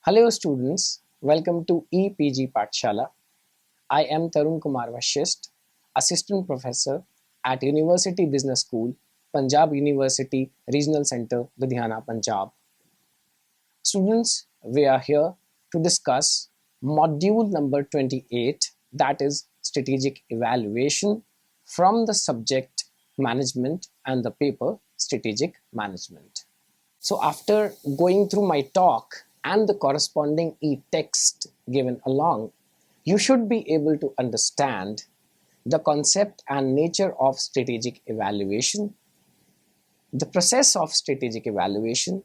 Hello students, welcome to EPG Pathshala. I am Tarun Kumar Vashisht, Assistant Professor at University Business School, Punjab University Regional Centre, Vidya-mitra, Punjab. Students, we are here to discuss module number 28, that is strategic evaluation from the subject management and the paper strategic management. So after going through my talk and the corresponding e-text given along, you should be able to understand the concept and nature of strategic evaluation, the process of strategic evaluation,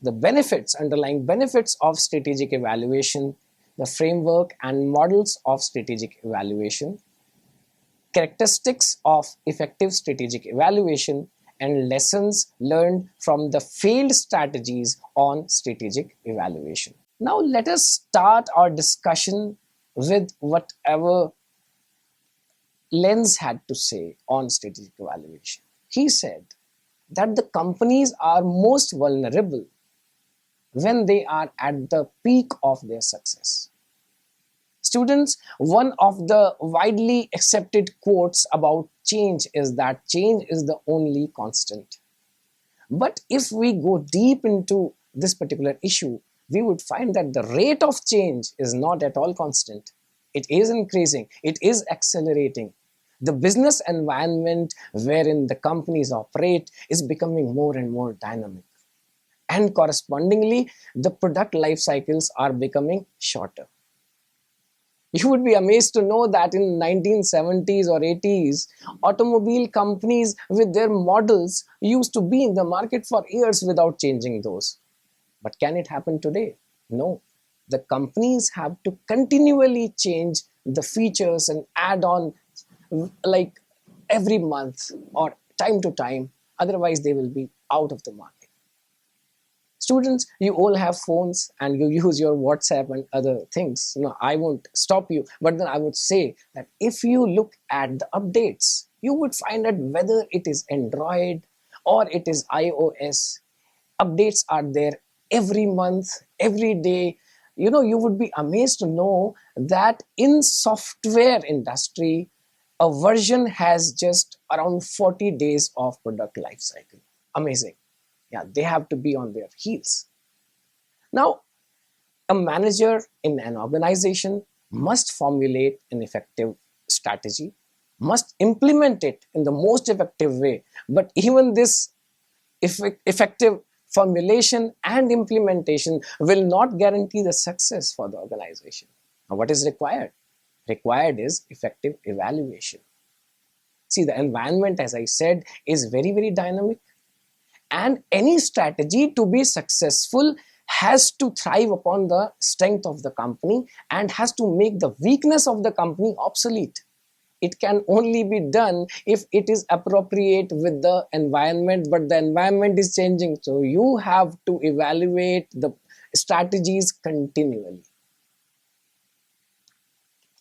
the benefits, underlying benefits of strategic evaluation, the framework and models of strategic evaluation, characteristics of effective strategic evaluation, and lessons learned from the failed strategies on strategic evaluation. Now let us start our discussion with whatever Lenz had to say on strategic evaluation. He said that the companies are most vulnerable when they are at the peak of their success. Students, one of the widely accepted quotes about change is that change is the only constant. But if we go deep into this particular issue, we would find that the rate of change is not at all constant. It is increasing, it is accelerating. The business environment wherein the companies operate is becoming more and more dynamic. And correspondingly, the product life cycles are becoming shorter. You would be amazed to know that in 1970s or 80s, automobile companies with their models used to be in the market for years without changing those. But can it happen today? No. The companies have to continually change the features and add on like every month or time to time. Otherwise, they will be out of the market. Students, you all have phones and you use your WhatsApp and other things. I won't stop you, but then I would say that if you look at the updates, you would find that whether it is Android or it is iOS, updates are there every month, every day. You would be amazed to know that in software industry, a version has just around 40 days of product life cycle. Amazing. Yeah, they have to be on their heels. Now, a manager in an organization must formulate an effective strategy, must implement it in the most effective way. But even this effective formulation and implementation will not guarantee the success for the organization. Now, what is required? Required is effective evaluation. See, the environment, as I said, is very, very dynamic. And any strategy to be successful has to thrive upon the strength of the company and has to make the weakness of the company obsolete. It can only be done if it is appropriate with the environment, but the environment is changing. So you have to evaluate the strategies continually.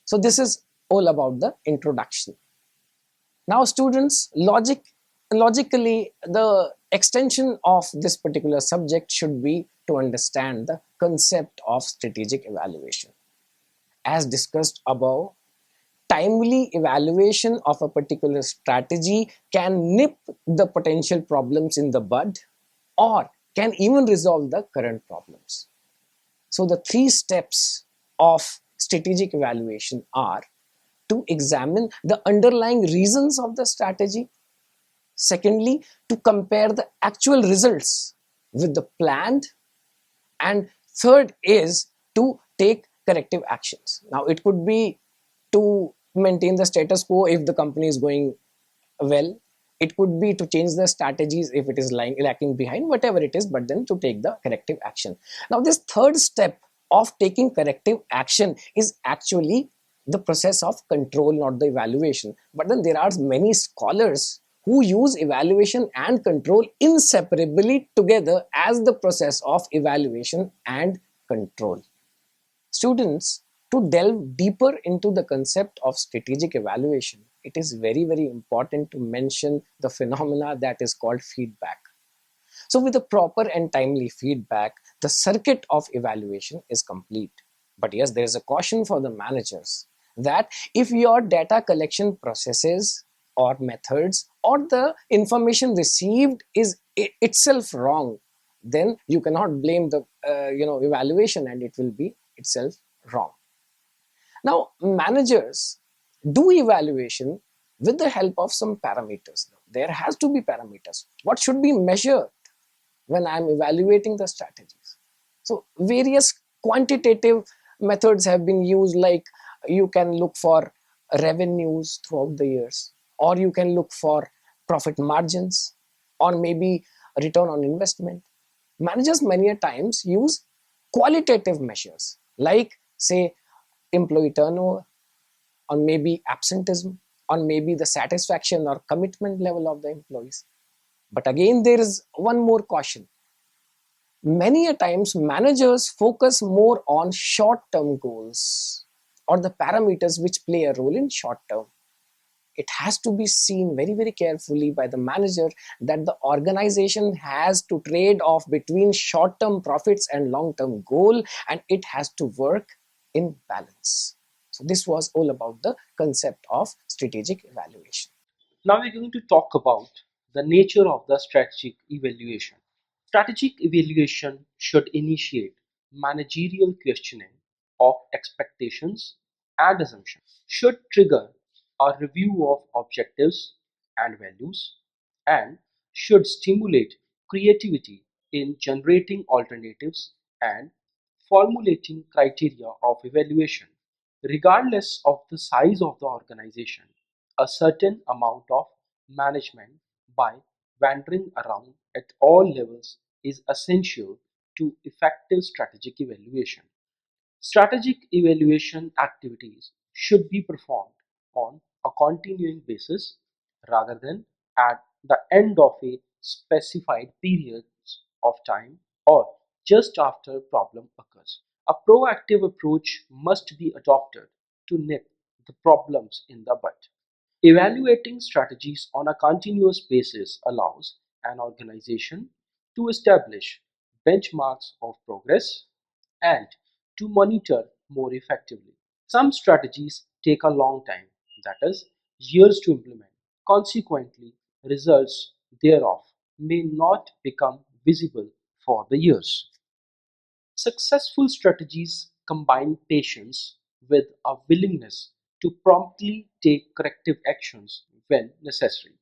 So this is all about the introduction. Now students, logically, the extension of this particular subject should be to understand the concept of strategic evaluation. As discussed above, timely evaluation of a particular strategy can nip the potential problems in the bud or can even resolve the current problems. So the three steps of strategic evaluation are to examine the underlying reasons of the strategy. Secondly, to compare the actual results with the planned. And third is to take corrective actions. Now, it could be to maintain the status quo if the company is going well. It could be to change the strategies if it is lacking behind, whatever it is, but then to take the corrective action. Now, this third step of taking corrective action is actually the process of control, not the evaluation. But then there are many scholars who use evaluation and control inseparably together as the process of evaluation and control. Students, to delve deeper into the concept of strategic evaluation, it is very, very important to mention the phenomena that is called feedback. So with the proper and timely feedback, the circuit of evaluation is complete. But yes, there is a caution for the managers that if your data collection processes or methods or the information received is itself wrong, then you cannot blame the evaluation, and it will be itself wrong. Now, managers do evaluation with the help of some parameters. There has to be parameters. What should be measured when I'm evaluating the strategies? So various quantitative methods have been used, like you can look for revenues throughout the years, or you can look for profit margins, or maybe return on investment. Managers many a times use qualitative measures like, say, employee turnover, or maybe absenteeism, or maybe the satisfaction or commitment level of the employees. But again, there is one more caution. Many a times managers focus more on short term goals or the parameters which play a role in short term. It has to be seen very, very carefully by the manager that the organization has to trade off between short term profits and long term goal, and it has to work in balance. So this was all about the concept of strategic evaluation. Now we're going to talk about the nature of the strategic evaluation. Strategic evaluation should initiate managerial questioning of expectations and assumptions, should trigger a review of objectives and values, and should stimulate creativity in generating alternatives and formulating criteria of evaluation. Regardless of the size of the organization, a certain amount of management by wandering around at all levels is essential to effective strategic evaluation. Strategic evaluation activities should be performed on a continuing basis rather than at the end of a specified period of time or just after a problem occurs. A proactive approach must be adopted to nip the problems in the bud. Evaluating strategies on a continuous basis allows an organization to establish benchmarks of progress and to monitor more effectively. Some strategies take a long time, that is, years to implement. Consequently, results thereof may not become visible for the years. Successful strategies combine patience with a willingness to promptly take corrective actions when necessary.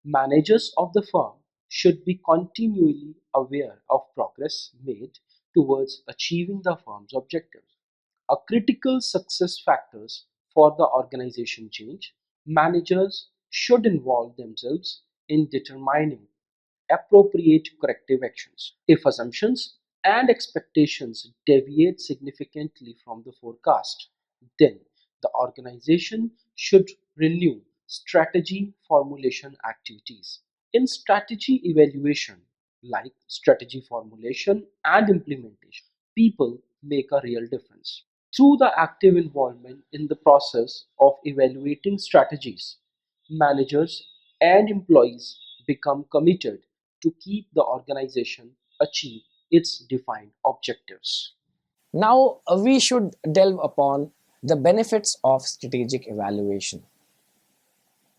Managers of the firm should be continually aware of progress made towards achieving the firm's objectives. A critical success factors for the organization change, managers should involve themselves in determining appropriate corrective actions. If assumptions and expectations deviate significantly from the forecast, then the organization should renew strategy formulation activities. In strategy evaluation, like strategy formulation and implementation, people make a real difference. Through the active involvement in the process of evaluating strategies, managers and employees become committed to keep the organization achieve its defined objectives. Now, we should delve upon the benefits of strategic evaluation,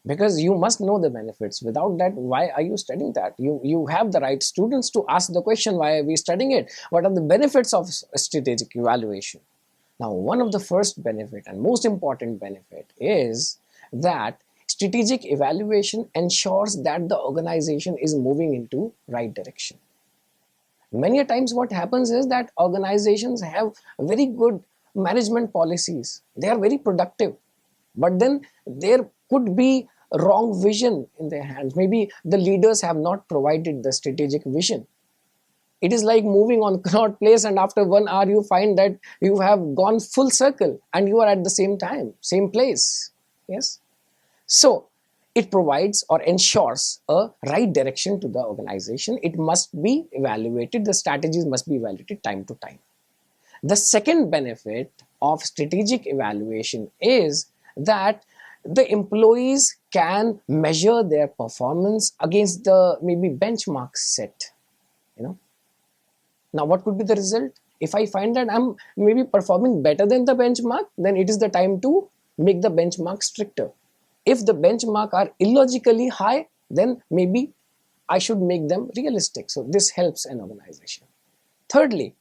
because you must know the benefits. Without that, why are you studying that? You have the right students to ask the question, why are we studying it? What are the benefits of strategic evaluation? Now, one of the first benefit and most important benefit is that strategic evaluation ensures that the organization is moving into right direction. Many a times what happens is that organizations have very good management policies, they are very productive, but then there could be wrong vision in their hands. Maybe the leaders have not provided the strategic vision. It is like moving on cannot place, and after 1 hour you find that you have gone full circle and you are at the same time, same place. Yes. So it provides or ensures a right direction to the organization. It must be evaluated, the strategies must be evaluated time to time. The second benefit of strategic evaluation is that the employees can measure their performance against the maybe benchmarks set. Now, what could be the result? If I find that I'm maybe performing better than the benchmark, then it is the time to make the benchmark stricter. If the benchmark are illogically high, then maybe I should make them realistic. So this helps an organization. Thirdly,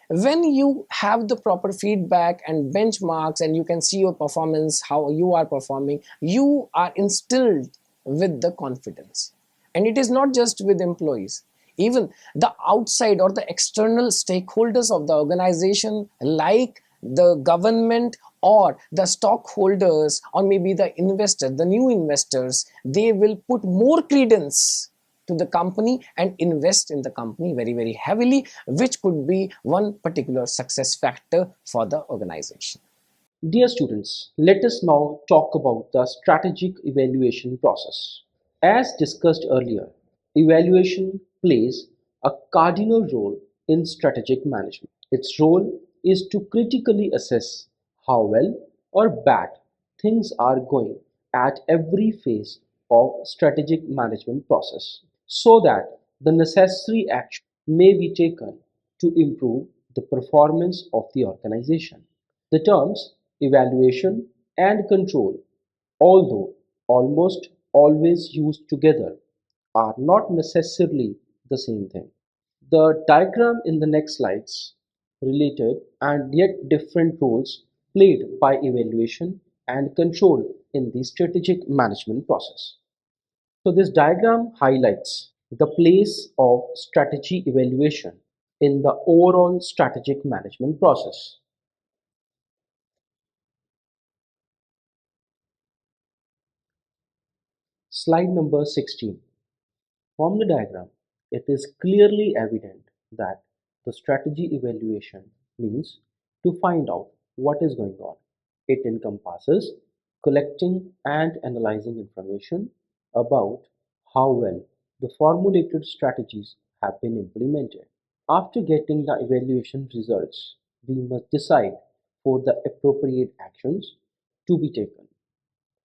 when you have the proper feedback and benchmarks and you can see your performance, how you are performing, you are instilled with the confidence. And it is not just with employees, even the outside or the external stakeholders of the organization, like the government or the stockholders or maybe the investor, the new investors, they will put more credence to the company and invest in the company very, very heavily, which could be one particular success factor for the organization. Dear students, let us now talk about the strategic evaluation process. As discussed earlier, evaluation plays a cardinal role in strategic management. Its role is to critically assess how well or bad things are going at every phase of strategic management process so that the necessary action may be taken to improve the performance of the organization. The terms evaluation and control, although almost always used together, are not necessarily the same thing. The diagram in the next slides related and yet different roles played by evaluation and control in the strategic management process. So this diagram highlights the place of strategy evaluation in the overall strategic management process. Slide number 16. From the diagram, it is clearly evident that the strategy evaluation means to find out what is going on. It encompasses collecting and analyzing information about how well the formulated strategies have been implemented. After getting the evaluation results, we must decide for the appropriate actions to be taken.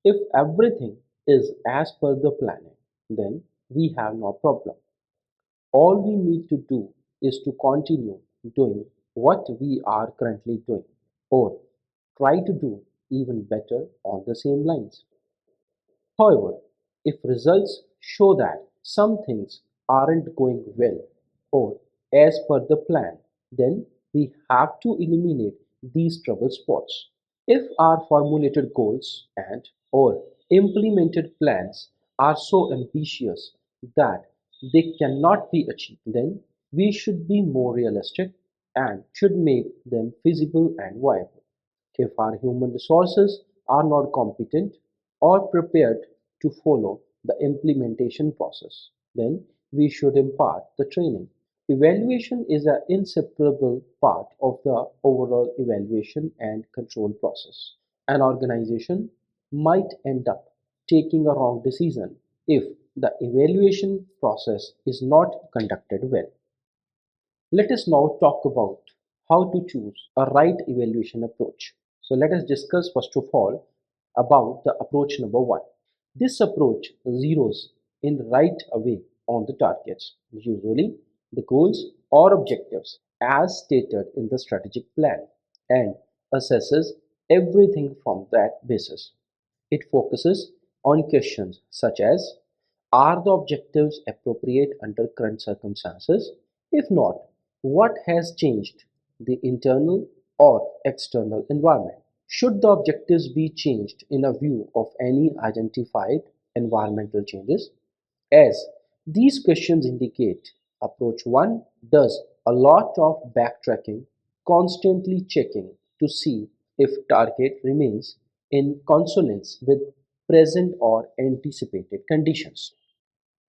If everything is as per the planning, then we have no problem. All we need to do is to continue doing what we are currently doing or try to do even better on the same lines. However, if results show that some things aren't going well or as per the plan, then we have to eliminate these trouble spots. If our formulated goals and or implemented plans are so ambitious that they cannot be achieved, then we should be more realistic and should make them feasible and viable. If our human resources are not competent or prepared to follow the implementation process, then we should impart the training. Evaluation is an inseparable part of the overall evaluation and control process. An organization might end up taking a wrong decision if the evaluation process is not conducted well. Let us now talk about how to choose a right evaluation approach. So let us discuss first of all about the approach number one. This approach zeroes in right away on the targets, usually the goals or objectives as stated in the strategic plan, and assesses everything from that basis. It focuses on questions such as: are the objectives appropriate under current circumstances? If not, what has changed, the internal or external environment? Should the objectives be changed in a view of any identified environmental changes? As these questions indicate, approach 1 does a lot of backtracking, constantly checking to see if target remains in consonance with present or anticipated conditions.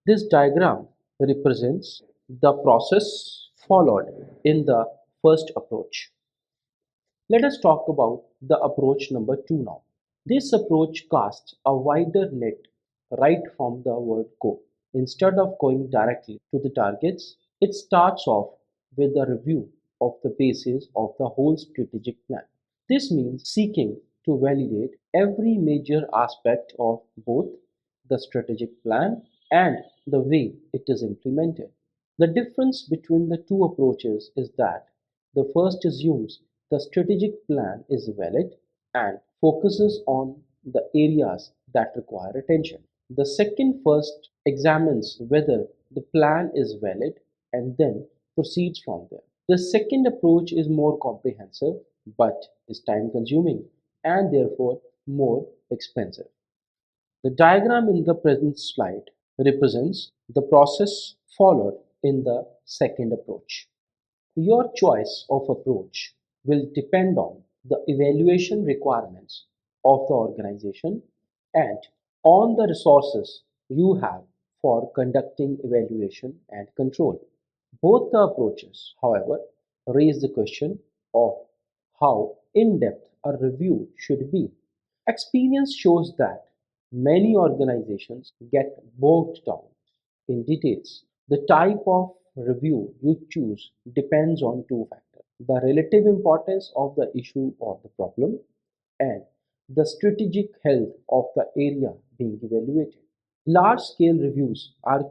This diagram represents the process followed in the first approach. Let us talk about the approach number 2 now. This approach casts a wider net right from the word go. Instead of going directly to the targets, it starts off with a review of the basis of the whole strategic plan. This means seeking to validate every major aspect of both the strategic plan and the way it is implemented. The difference between the two approaches is that the first assumes the strategic plan is valid and focuses on the areas that require attention. The second first examines whether the plan is valid and then proceeds from there. The second approach is more comprehensive but is time consuming and therefore more expensive. The diagram in the present slide represents the process followed in the second approach. Your choice of approach will depend on the evaluation requirements of the organization and on the resources you have for conducting evaluation and control. Both the approaches, however, raise the question of how in-depth a review should be. Experience shows that many organizations get bogged down in details. The type of review you choose depends on two factors: the relative importance of the issue or the problem, and the strategic health of the area being evaluated. Large scale reviews are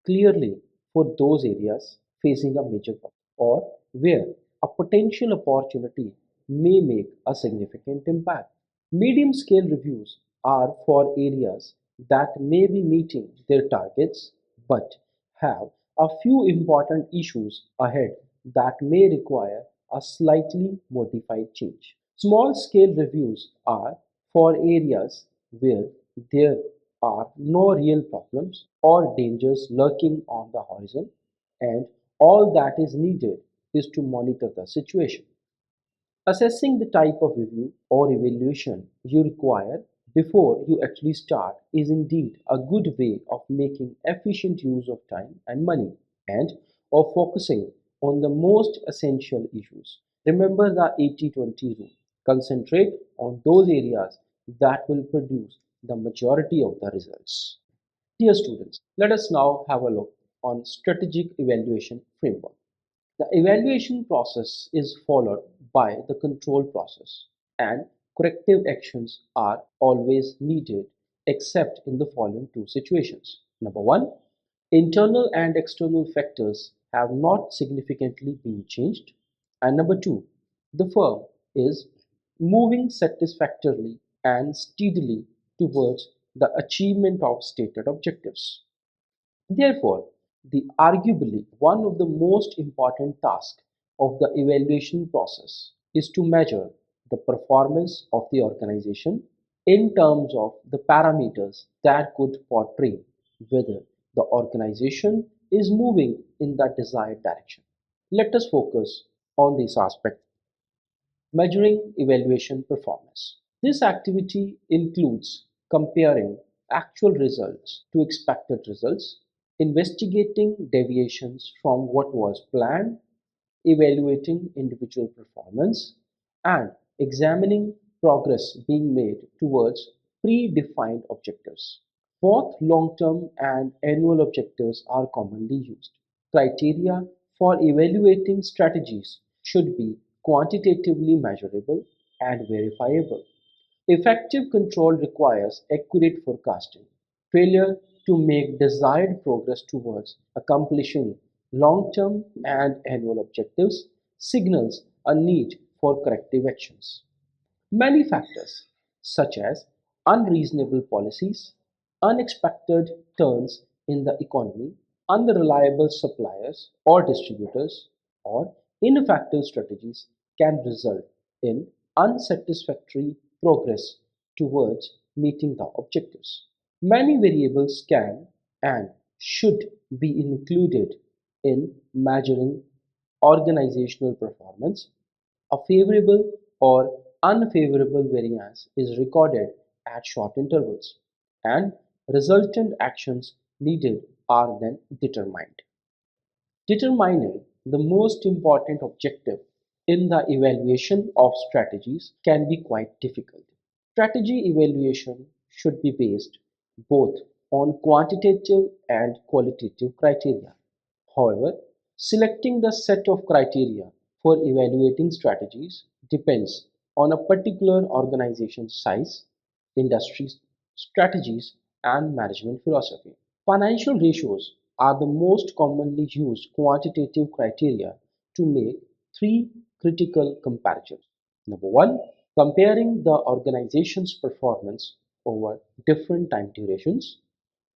clearly for those areas facing a major problem or where a potential opportunity may make a significant impact. Medium scale reviews are for areas that may be meeting their targets but have a few important issues ahead that may require a slightly modified change. Small scale reviews are for areas where there are no real problems or dangers lurking on the horizon, and all that is needed is to monitor the situation. Assessing the type of review or evaluation you require before you actually start is indeed a good way of making efficient use of time and money and of focusing on the most essential issues. Remember the 80-20 rule. Concentrate on those areas that will produce the majority of the results. Dear students, let us now have a look on strategic evaluation framework. The evaluation process is followed by the control process, and corrective actions are always needed except in the following two situations. Number one, internal and external factors have not significantly been changed. And number two, the firm is moving satisfactorily and steadily towards the achievement of stated objectives. Therefore, the arguably one of the most important tasks of the evaluation process is to measure the performance of the organization in terms of the parameters that could portray whether the organization is moving in the desired direction. Let us focus on this aspect: measuring evaluation performance. This activity includes comparing actual results to expected results, investigating deviations from what was planned, evaluating individual performance, and examining progress being made towards predefined objectives. Both long-term and annual objectives are commonly used. Criteria for evaluating strategies should be quantitatively measurable and verifiable. Effective control requires accurate forecasting. Failure to make desired progress towards accomplishing long-term and annual objectives signals a need for corrective actions. Many factors, such as unreasonable policies, unexpected turns in the economy, unreliable suppliers or distributors, or ineffective strategies, can result in unsatisfactory progress towards meeting the objectives. Many variables can and should be included in measuring organizational performance. A favorable or unfavorable variance is recorded at short intervals, and resultant actions needed are then determined. Determining the most important objective in the evaluation of strategies can be quite difficult. Strategy evaluation should be based both on quantitative and qualitative criteria. However, selecting the set of criteria for evaluating strategies depends on a particular organization's size, industry strategies, and management philosophy. Financial ratios are the most commonly used quantitative criteria to make three critical comparisons. Number one, comparing the organization's performance over different time durations.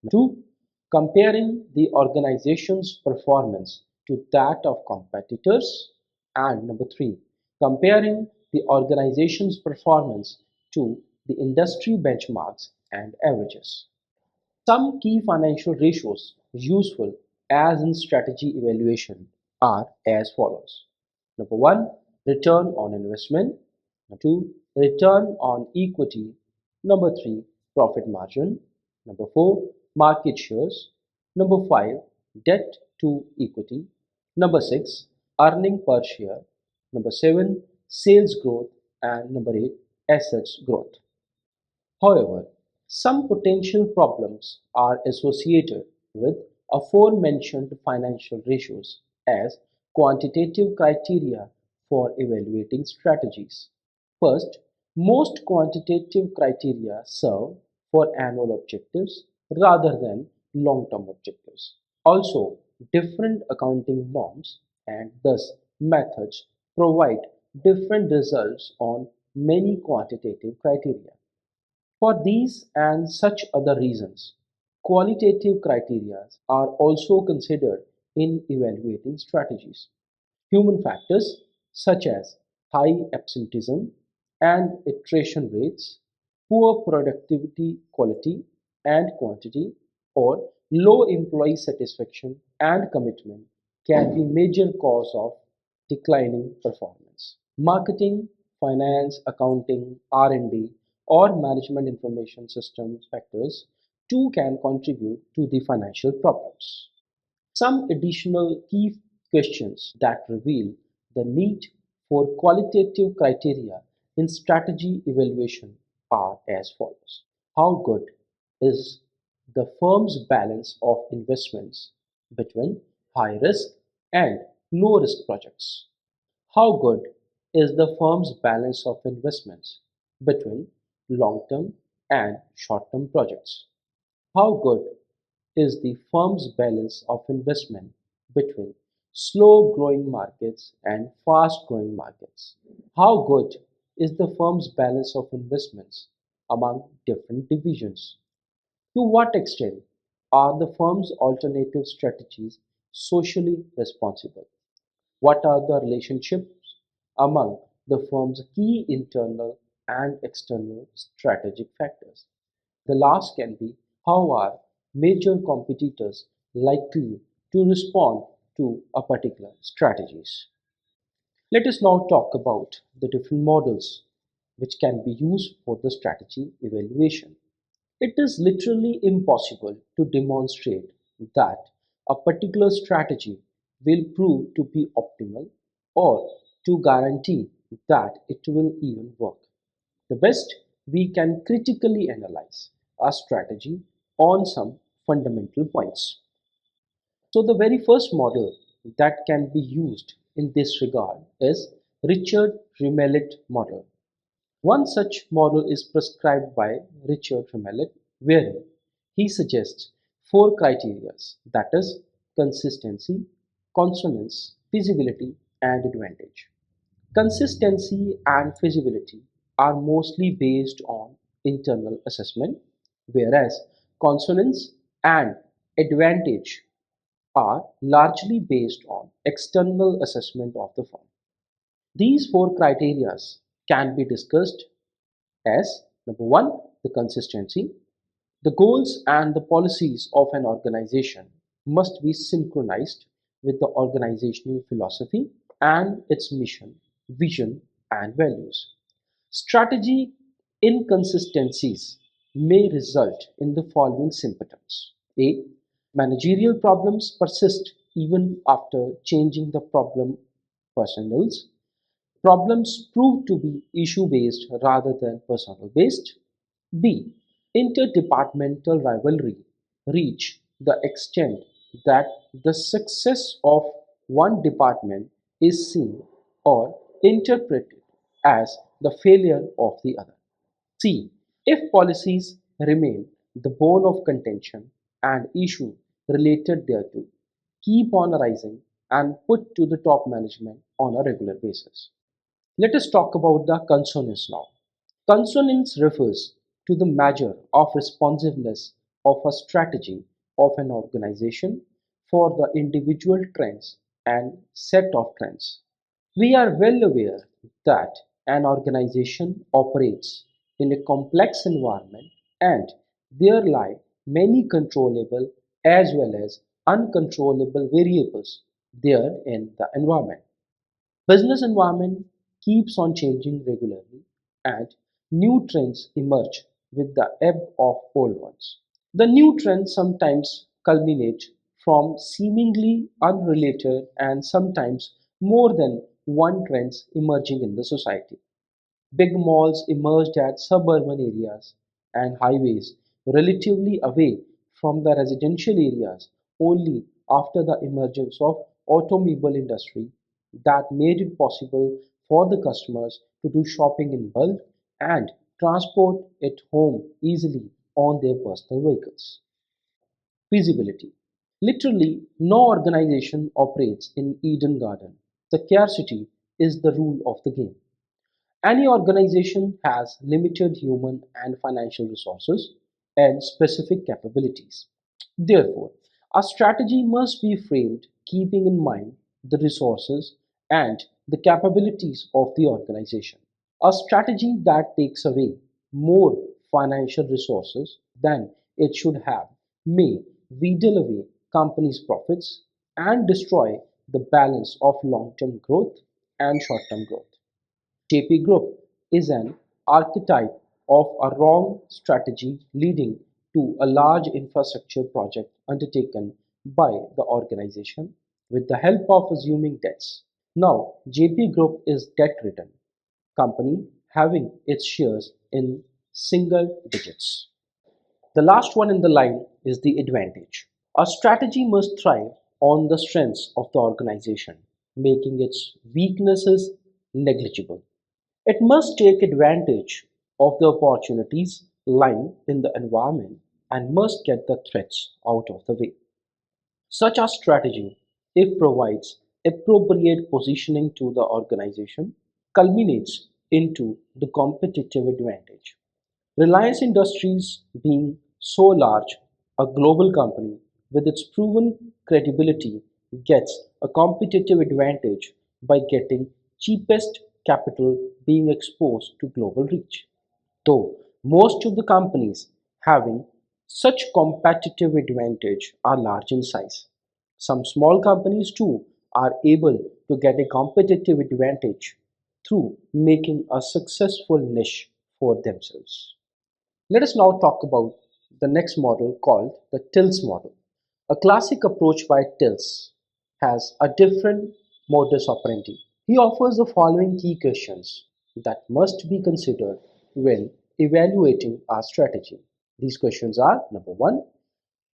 Number two, comparing the organization's performance to that of competitors. And number three, comparing the organization's performance to the industry benchmarks and averages. Some key financial ratios useful as in strategy evaluation are as follows. Number one, return on investment. Number two, return on equity. Number three, profit margin. Number four, market shares. Number five, debt to equity. Number six, earning per share. Number seven, sales growth. And number eight, assets growth. However, some potential problems are associated with aforementioned financial ratios as quantitative criteria for evaluating strategies. First, most quantitative criteria serve for annual objectives rather than long-term objectives. Also, different accounting norms and thus methods provide different results on many quantitative criteria. For these and such other reasons, qualitative criteria are also considered in evaluating strategies. Human factors such as high absenteeism and attrition rates, poor productivity quality and quantity, or low employee satisfaction and commitment can be major cause of declining performance. Marketing, finance, accounting, R&D, or management information systems factors too can contribute to the financial problems. Some additional key questions that reveal the need for qualitative criteria in strategy evaluation are as follows. How good is the firm's balance of investments between high risk and low risk projects? How good is the firm's balance of investments between long-term and short-term projects? How good is the firm's balance of investment between slow-growing markets and fast-growing markets? How good is the firm's balance of investments among different divisions? To what extent are the firm's alternative strategies socially responsible? What are the relationships among the firm's key internal and external strategic factors? The last can be how are major competitors likely to respond to a particular strategies. Let us now talk about the different models which can be used for the strategy evaluation. It is literally impossible to demonstrate that a particular strategy will prove to be optimal or to guarantee that it will even work. The best we can critically analyze a strategy on some fundamental points. So the very first model that can be used in this regard is Richard Rumelt model. One such model is prescribed by Richard Rumelt, wherein he suggests four criteria, that is, consistency, consonance, feasibility, and advantage. Consistency and feasibility are mostly based on internal assessment, whereas consonance and advantage are largely based on external assessment of the firm. These four criteria can be discussed as number one, the consistency. The goals and the policies of an organization must be synchronized with the organizational philosophy and its mission, vision, and values. Strategy inconsistencies may result in the following symptoms. A. Managerial problems persist even after changing the problem personnels. Problems prove to be issue-based rather than personnel-based. B. Interdepartmental rivalry reach the extent that the success of one department is seen or interpreted as the failure of the other. C. If policies remain the bone of contention and issue related thereto keep on arising and put to the top management on a regular basis. Let us talk about the consonance now. Consonance refers to the measure of responsiveness of a strategy of an organization for the individual trends and set of trends. We are well aware that an organization operates in a complex environment and there lie many controllable as well as uncontrollable variables there in the environment. Business environment keeps on changing regularly and new trends emerge with the ebb of old ones. The new trends sometimes culminate from seemingly unrelated and sometimes more than one trends emerging in the society. Big malls emerged at suburban areas and highways relatively away from the residential areas only after the emergence of automobile industry that made it possible for the customers to do shopping in bulk and transport it home easily on their personal vehicles. Feasibility. Literally, no organization operates in Eden Garden. The scarcity is the rule of the game. Any organization has limited human and financial resources and specific capabilities. Therefore, a strategy must be framed keeping in mind the resources and the capabilities of the organization. A strategy that takes away more financial resources than it should have may wheedle away companies' profits and destroy the balance of long-term growth and short-term growth. JP Group is an archetype of a wrong strategy leading to a large infrastructure project undertaken by the organization with the help of assuming debts. Now, JP Group is debt-ridden company having its shares in single digits. The last one in the line is the advantage. A strategy must thrive on the strengths of the organization, making its weaknesses negligible. It must take advantage of the opportunities lying in the environment and must get the threats out of the way. Such a strategy, if provides appropriate positioning to the organization, culminates into the competitive advantage. Reliance Industries being so large, a global company with its proven credibility gets a competitive advantage by getting cheapest capital being exposed to global reach. Though most of the companies having such competitive advantage are large in size. Some small companies too are able to get a competitive advantage through making a successful niche for themselves. Let us now talk about the next model called the TILS model. A classic approach by TILS has a different modus operandi. He offers the following key questions that must be considered when evaluating our strategy. These questions are: number one,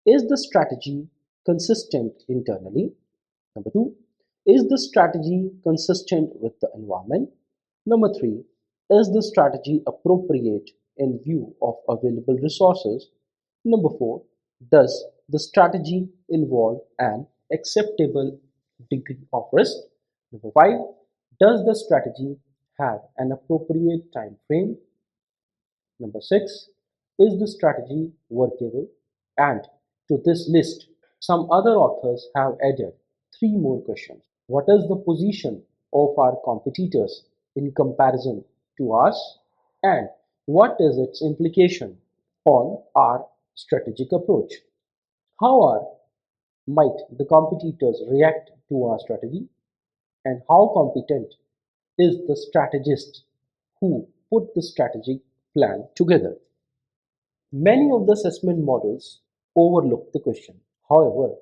is the strategy consistent internally? Number two, is the strategy consistent with the environment? Number three, is the strategy appropriate in view of available resources? Number four, does the strategy involve an acceptable degree of risk? Number five, does the strategy have an appropriate time frame? Number six, is the strategy workable? And to this list, some other authors have added three more questions. What is the position of our competitors in comparison to us? And what is its implication on our strategic approach? How might the competitors react to our strategy? And how competent is the strategist who put the strategic plan together? Many of the assessment models overlook the question. However,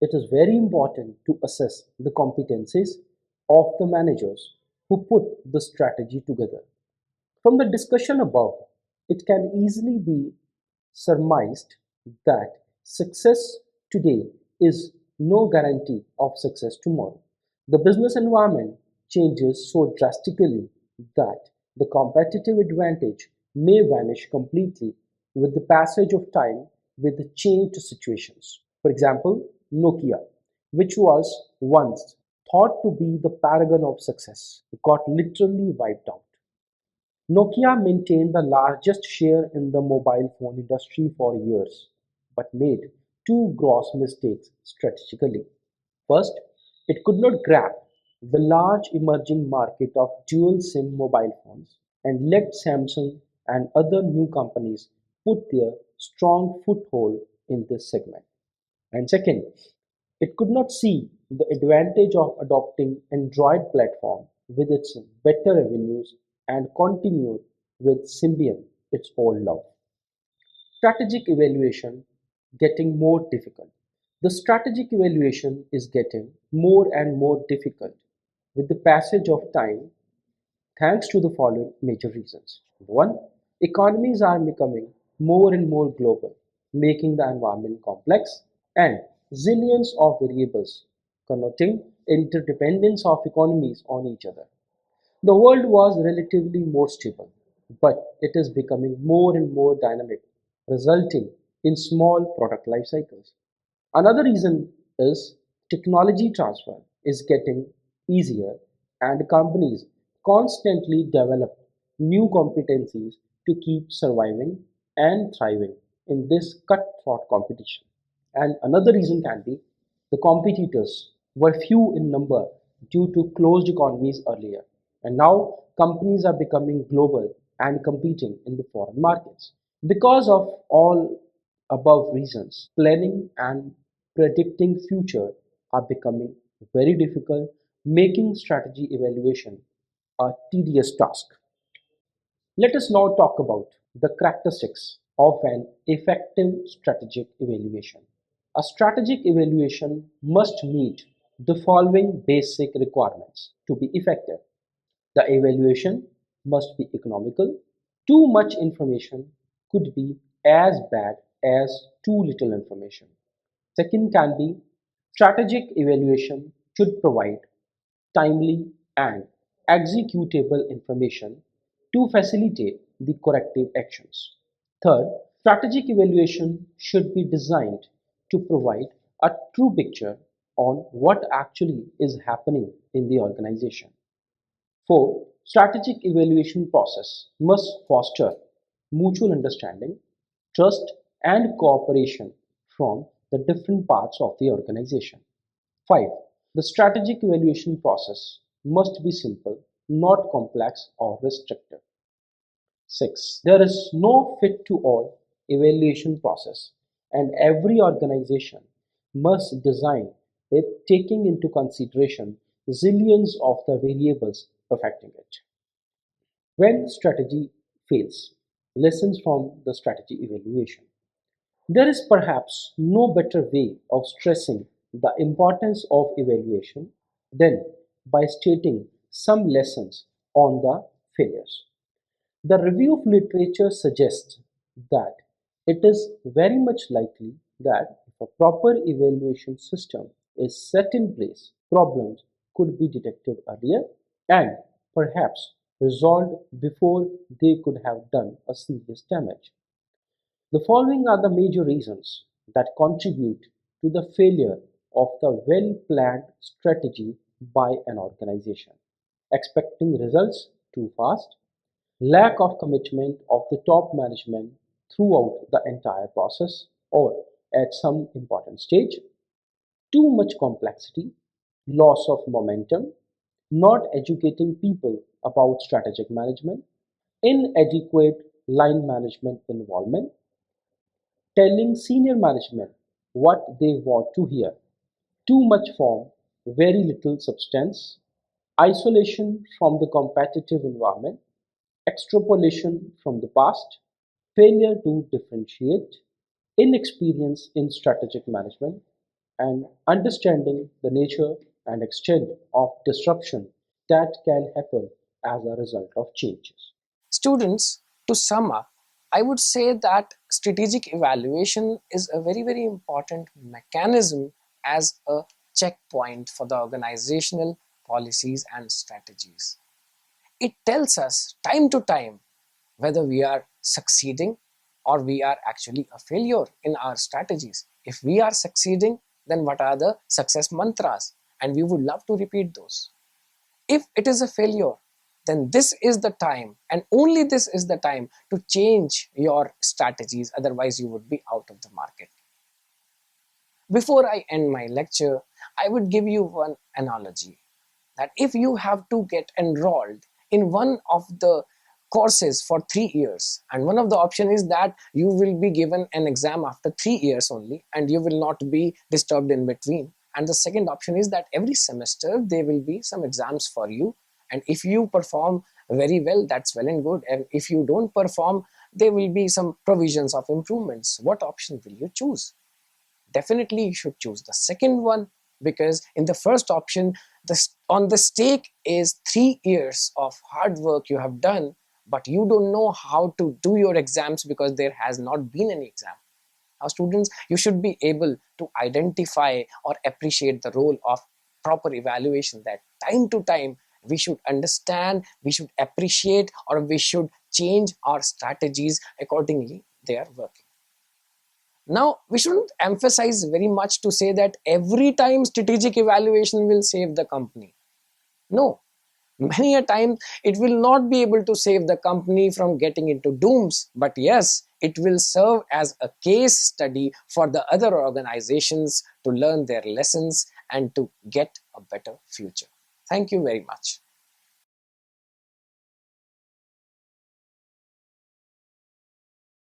it is very important to assess the competencies of the managers who put the strategy together. From the discussion above, it can easily be surmised that success today is no guarantee of success tomorrow. The business environment changes so drastically that the competitive advantage may vanish completely with the passage of time with the changed situations. For example, Nokia, which was once thought to be the paragon of success, got literally wiped out. Nokia maintained the largest share in the mobile phone industry for years, but made two gross mistakes strategically. First, it could not grab the large emerging market of dual SIM mobile phones and let Samsung and other new companies put their strong foothold in this segment. And second, it could not see the advantage of adopting Android platform with its better revenues and continued with Symbian, its old love. Strategic evaluation getting more difficult. The strategic evaluation is getting more and more difficult with the passage of time thanks to the following major reasons. One, economies are becoming more and more global, making the environment complex, and zillions of variables connoting interdependence of economies on each other. The world was relatively more stable, but it is becoming more and more dynamic, resulting in small product life cycles. Another reason is technology transfer is getting easier and companies constantly develop new competencies to keep surviving and thriving in this cutthroat competition. And another reason can be the competitors were few in number due to closed economies earlier. And now companies are becoming global and competing in the foreign markets. Because of all above reasons, planning and predicting future are becoming very difficult, making strategy evaluation a tedious task. Let us now talk about the characteristics of an effective strategic evaluation. A strategic evaluation must meet the following basic requirements to be effective. The evaluation must be economical. Too much information could be as bad as too little information. Second can be strategic evaluation should provide timely and executable information to facilitate the corrective actions. Third, strategic evaluation should be designed to provide a true picture on what actually is happening in the organization. Four, strategic evaluation process must foster mutual understanding, trust, and cooperation from the different parts of the organization. 5. The strategic evaluation process must be simple, not complex or restrictive. 6. There is no fit to all evaluation process, and every organization must design it taking into consideration zillions of the variables affecting it. When strategy fails, lessons from the strategy evaluation. There is perhaps no better way of stressing the importance of evaluation than by stating some lessons on the failures. The review of literature suggests that it is very much likely that if a proper evaluation system is set in place, problems could be detected earlier and perhaps resolved before they could have done a serious damage. The following are the major reasons that contribute to the failure of the well-planned strategy by an organization. Expecting results too fast, lack of commitment of the top management throughout the entire process or at some important stage, too much complexity, loss of momentum, not educating people about strategic management, inadequate line management involvement, telling senior management what they want to hear, too much form, very little substance, isolation from the competitive environment, extrapolation from the past, failure to differentiate, inexperience in strategic management, and understanding the nature and extent of disruption that can happen as a result of changes. Students, to sum up, I would say that strategic evaluation is a very, very important mechanism as a checkpoint for the organizational policies and strategies. It tells us time to time whether we are succeeding or we are actually a failure in our strategies. If we are succeeding, then what are the success mantras? And we would love to repeat those. If it is a failure, then this is the time, and only this is the time to change your strategies, otherwise, you would be out of the market. Before I end my lecture, I would give you one analogy that if you have to get enrolled in one of the courses for 3 years, and one of the option is that you will be given an exam after 3 years only and you will not be disturbed in between, and the second option is that every semester there will be some exams for you, and if you perform very well, that's well and good, and if you don't perform, there will be some provisions of improvements. What option will you choose? Definitely you should choose the second one, because in the first option, on the stake is 3 years of hard work you have done, but you don't know how to do your exams because there has not been any exam. Now students, you should be able to identify or appreciate the role of proper evaluation, that time to time we should understand, we should appreciate, or we should change our strategies accordingly they are working. Now, we shouldn't emphasize very much to say that every time strategic evaluation will save the company. No, many a time it will not be able to save the company from getting into dooms, but yes, it will serve as a case study for the other organizations to learn their lessons and to get a better future. Thank you very much.